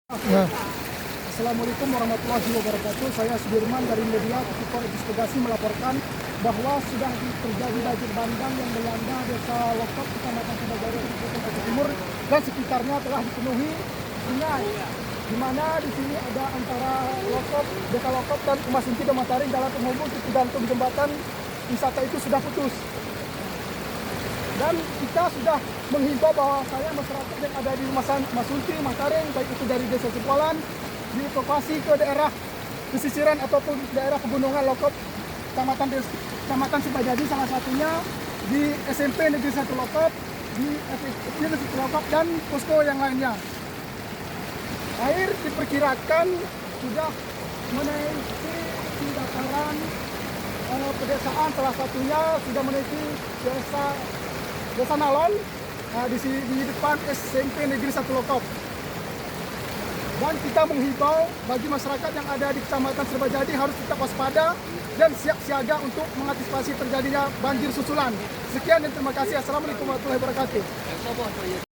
Ya, Assalamualaikum warahmatullahi wabarakatuh. Saya Sudirman dari media Tipikor Investigasi melaporkan bahwa sudah terjadi banjir bandang yang melanda desa Lokop, Kecamatan Kedagari, Kabupaten Aceh Timur dan sekitarnya telah dipenuhi sungai. Di mana di sini ada antara Lokop, desa Lokop dan Umasinti dan Mataring dalam penghubung titik gantung jembatan wisata itu sudah putus. Dan kita sudah menghimbau bahwa masyarakat yang ada di Masunti, Mataring, baik itu dari desa Cipualan, dievakuasi ke daerah pesisiran ataupun daerah pegunungan Lokop, Kecamatan Sukajadi salah satunya, di SMP Negeri 1 Lokop, di SMP Negeri 1 Lokop, dan posko yang lainnya. Air diperkirakan sudah menaiki dataran pedesaan, salah satunya sudah menaiki Desa Nalon di depan SMP Negeri 1 Lokop. Dan kita menghimbau bagi masyarakat yang ada di Kecamatan Serbajadi harus tetap waspada dan siap siaga untuk mengantisipasi terjadinya banjir susulan. Sekian dan terima kasih. Assalamualaikum warahmatullahi wabarakatuh.